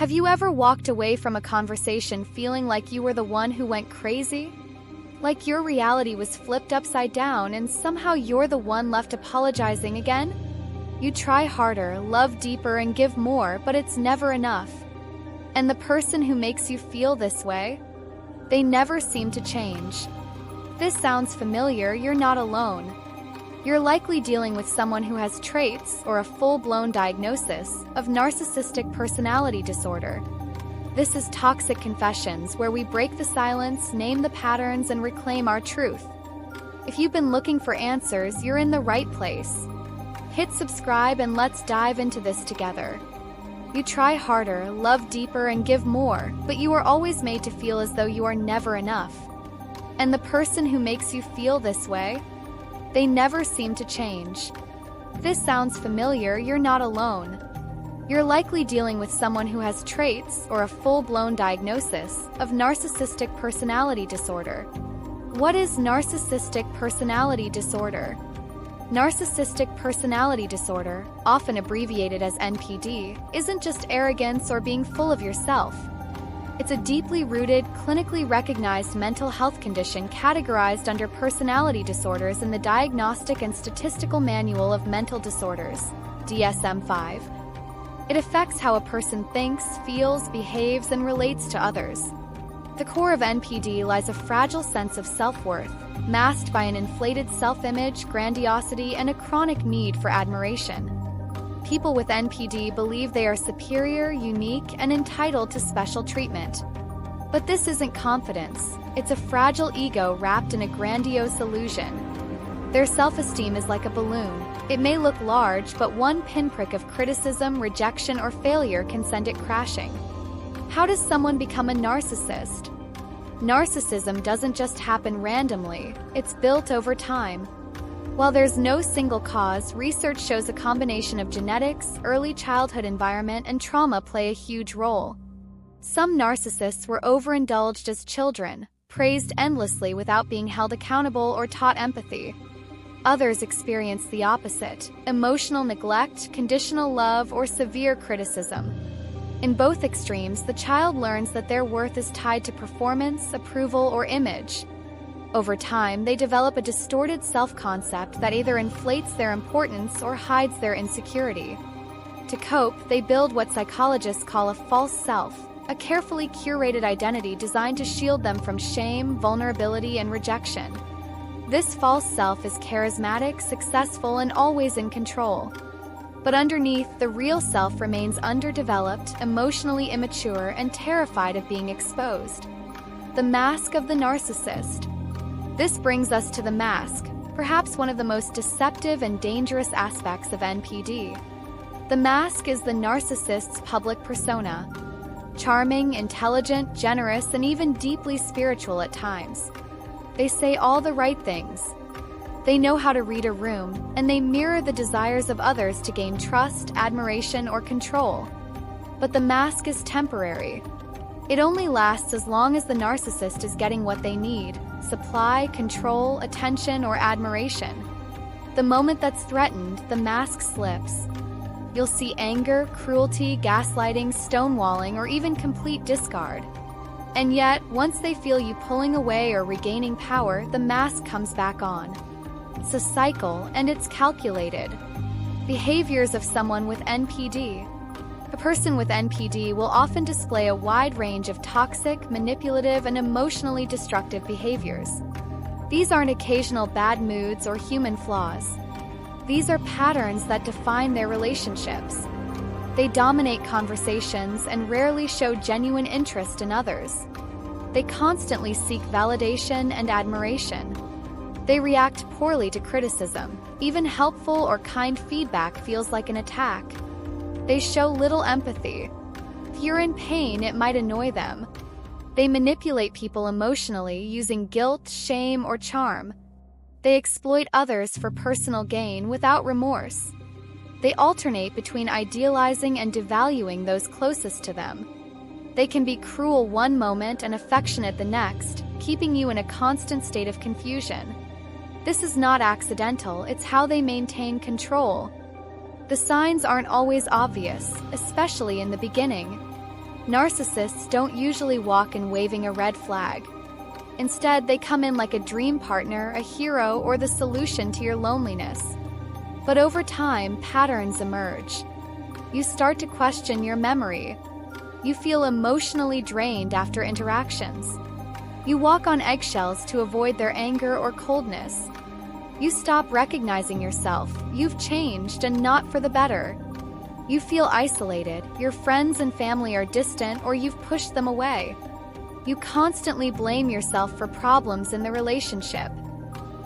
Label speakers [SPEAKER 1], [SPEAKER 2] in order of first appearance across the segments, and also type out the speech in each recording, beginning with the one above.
[SPEAKER 1] Have you ever walked away from a conversation feeling like you were the one who went crazy? Like your reality was flipped upside down and somehow you're the one left apologizing again? You try harder, love deeper, and give more, but it's never enough. And the person who makes you feel this way? They never seem to change. This sounds familiar, you're not alone. You're likely dealing with someone who has traits or a full-blown diagnosis of Narcissistic Personality Disorder. This is Toxic Confessions, where we break the silence, name the patterns, and reclaim our truth. If you've been looking for answers, you're in the right place. Hit subscribe and let's dive into this together. You try harder, love deeper, and give more, but you are always made to feel as though you are never enough. And the person who makes you feel this way? They never seem to change. This sounds familiar, you're not alone. You're likely dealing with someone who has traits or a full-blown diagnosis of Narcissistic Personality Disorder. What is Narcissistic Personality Disorder? Narcissistic Personality Disorder, often abbreviated as NPD, isn't just arrogance or being full of yourself. It's a deeply rooted, clinically recognized mental health condition categorized under personality disorders in the Diagnostic and Statistical Manual of Mental Disorders, DSM-5. It affects how a person thinks, feels, behaves, and relates to others. The core of NPD lies a fragile sense of self-worth, masked by an inflated self-image, grandiosity, and a chronic need for admiration. People with NPD believe they are superior, unique, and entitled to special treatment. But this isn't confidence. It's a fragile ego wrapped in a grandiose illusion. Their self-esteem is like a balloon. It may look large, but one pinprick of criticism, rejection, or failure can send it crashing. How does someone become a narcissist? Narcissism doesn't just happen randomly. It's built over time. While there's no single cause, research shows a combination of genetics, early childhood environment, and trauma play a huge role. Some narcissists were overindulged as children, praised endlessly without being held accountable or taught empathy. Others experience the opposite: emotional neglect, conditional love, or severe criticism. In both extremes, the child learns that their worth is tied to performance, approval, or image. Over time, they develop a distorted self-concept that either inflates their importance or hides their insecurity. To cope, they build what psychologists call a false self, a carefully curated identity designed to shield them from shame, vulnerability, and rejection. This false self is charismatic, successful, and always in control. But underneath, the real self remains underdeveloped, emotionally immature, and terrified of being exposed. The mask of the narcissist. This brings us to the mask, perhaps one of the most deceptive and dangerous aspects of NPD. The mask is the narcissist's public persona. Charming, intelligent, generous, and even deeply spiritual at times. They say all the right things. They know how to read a room, and they mirror the desires of others to gain trust, admiration, or control. But the mask is temporary. It only lasts as long as the narcissist is getting what they need: supply, control, attention, or admiration. The moment that's threatened, the mask slips. You'll see anger, cruelty, gaslighting, stonewalling, or even complete discard. And yet, once they feel you pulling away or regaining power, the mask comes back on. It's a cycle, and it's calculated. Behaviors of someone with NPD. A person with NPD will often display a wide range of toxic, manipulative, and emotionally destructive behaviors. These aren't occasional bad moods or human flaws. These are patterns that define their relationships. They dominate conversations and rarely show genuine interest in others. They constantly seek validation and admiration. They react poorly to criticism. Even helpful or kind feedback feels like an attack. They show little empathy. If you're in pain, it might annoy them. They manipulate people emotionally using guilt, shame, or charm. They exploit others for personal gain without remorse. They alternate between idealizing and devaluing those closest to them. They can be cruel one moment and affectionate the next, keeping you in a constant state of confusion. This is not accidental, it's how they maintain control. The signs aren't always obvious, especially in the beginning. Narcissists don't usually walk in waving a red flag. Instead, they come in like a dream partner, a hero, or the solution to your loneliness. But over time, patterns emerge. You start to question your memory. You feel emotionally drained after interactions. You walk on eggshells to avoid their anger or coldness. You stop recognizing yourself. You've changed, and not for the better. You feel isolated. Your friends and family are distant, or you've pushed them away. You constantly blame yourself for problems in the relationship.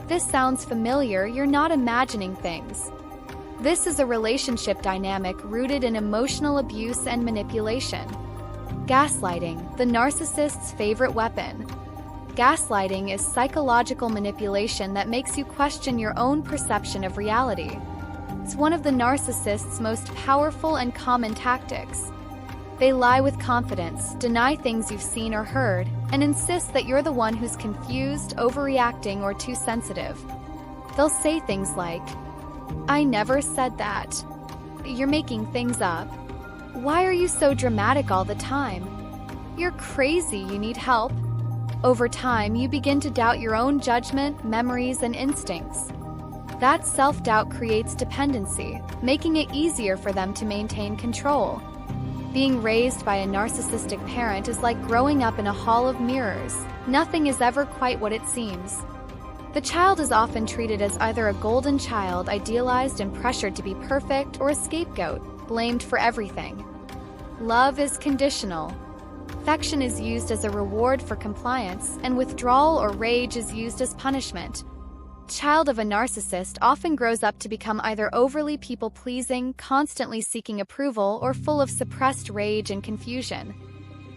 [SPEAKER 1] This sounds familiar. You're not imagining things. This is a relationship dynamic rooted in emotional abuse and manipulation. Gaslighting, the narcissist's favorite weapon. Gaslighting is psychological manipulation that makes you question your own perception of reality. It's one of the narcissist's most powerful and common tactics. They lie with confidence, deny things you've seen or heard, and insist that you're the one who's confused, overreacting, or too sensitive. They'll say things like, "I never said that. You're making things up. Why are you so dramatic all the time? You're crazy, you need help." Over time, you begin to doubt your own judgment, memories, and instincts. That self-doubt creates dependency, making it easier for them to maintain control. Being raised by a narcissistic parent is like growing up in a hall of mirrors. Nothing is ever quite what it seems. The child is often treated as either a golden child, idealized and pressured to be perfect, or a scapegoat, blamed for everything. Love is conditional. Affection is used as a reward for compliance, and withdrawal or rage is used as punishment. The child of a narcissist often grows up to become either overly people-pleasing, constantly seeking approval, or full of suppressed rage and confusion.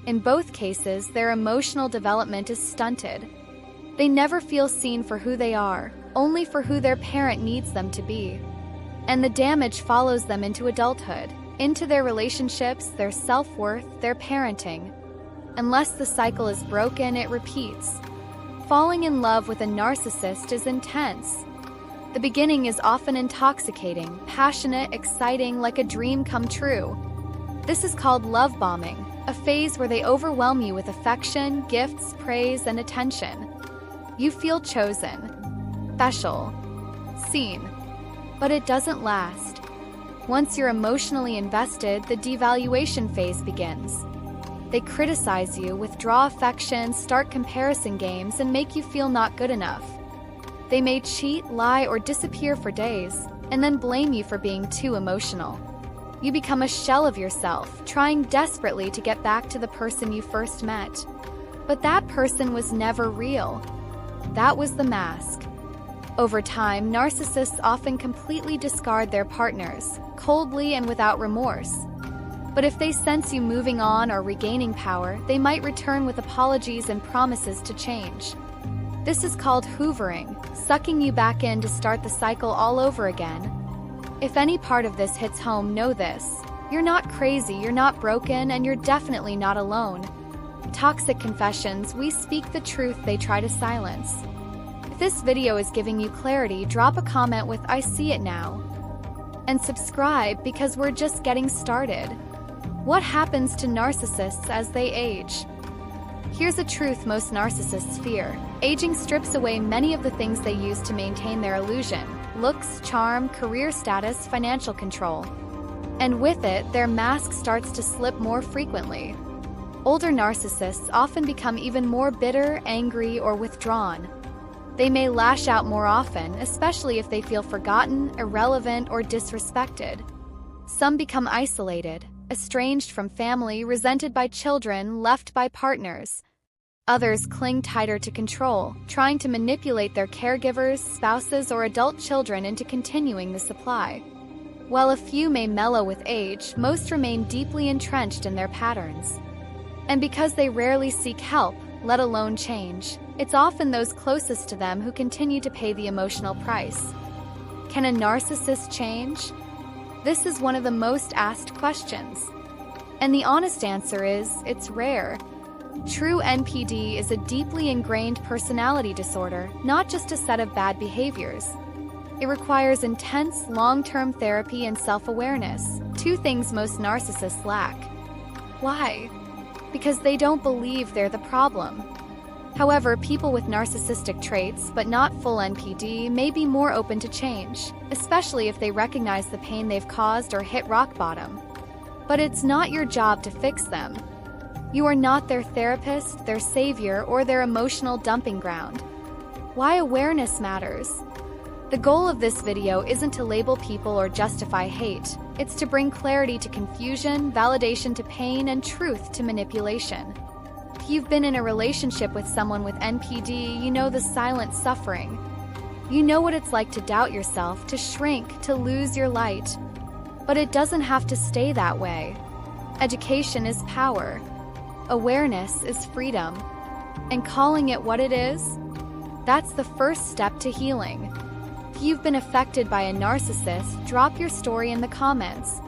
[SPEAKER 1] In both cases, their emotional development is stunted. They never feel seen for who they are, only for who their parent needs them to be. And the damage follows them into adulthood, into their relationships, their self-worth, their parenting. Unless the cycle is broken, it repeats. Falling in love with a narcissist is intense. The beginning is often intoxicating, passionate, exciting, like a dream come true. This is called love bombing, a phase where they overwhelm you with affection, gifts, praise, and attention. You feel chosen, special, seen. But it doesn't last. Once you're emotionally invested, the devaluation phase begins. They criticize you, withdraw affection, start comparison games, and make you feel not good enough. They may cheat, lie, or disappear for days, and then blame you for being too emotional. You become a shell of yourself, trying desperately to get back to the person you first met. But that person was never real. That was the mask. Over time, narcissists often completely discard their partners, coldly and without remorse. But if they sense you moving on or regaining power, they might return with apologies and promises to change. This is called hoovering, sucking you back in to start the cycle all over again. If any part of this hits home, know this. You're not crazy, you're not broken, and you're definitely not alone. Toxic confessions, we speak the truth they try to silence. If this video is giving you clarity, drop a comment with "I see it now." And subscribe, because we're just getting started. What happens to narcissists as they age? Here's a truth most narcissists fear. Aging strips away many of the things they use to maintain their illusion: looks, charm, career status, financial control. And with it, their mask starts to slip more frequently. Older narcissists often become even more bitter, angry, or withdrawn. They may lash out more often, especially if they feel forgotten, irrelevant, or disrespected. Some become isolated, estranged from family, resented by children, left by partners. Others cling tighter to control, trying to manipulate their caregivers, spouses, or adult children into continuing the supply. While a few may mellow with age, most remain deeply entrenched in their patterns. And because they rarely seek help, let alone change, it's often those closest to them who continue to pay the emotional price. Can a narcissist change? This is one of the most asked questions. And the honest answer is, it's rare. True NPD is a deeply ingrained personality disorder, not just a set of bad behaviors. It requires intense, long-term therapy and self-awareness, two things most narcissists lack. Why? because they don't believe they're the problem. However, people with narcissistic traits, but not full NPD, may be more open to change, especially if they recognize the pain they've caused or hit rock bottom. But it's not your job to fix them. You are not their therapist, their savior, or their emotional dumping ground. Why awareness matters. The goal of this video isn't to label people or justify hate. It's to bring clarity to confusion, validation to pain, and truth to manipulation. If you've been in a relationship with someone with NPD, you know the silent suffering. You know what it's like to doubt yourself, to shrink, to lose your light. But it doesn't have to stay that way. Education is power. Awareness is freedom. And calling it what it is, that's the first step to healing. If you've been affected by a narcissist, drop your story in the comments.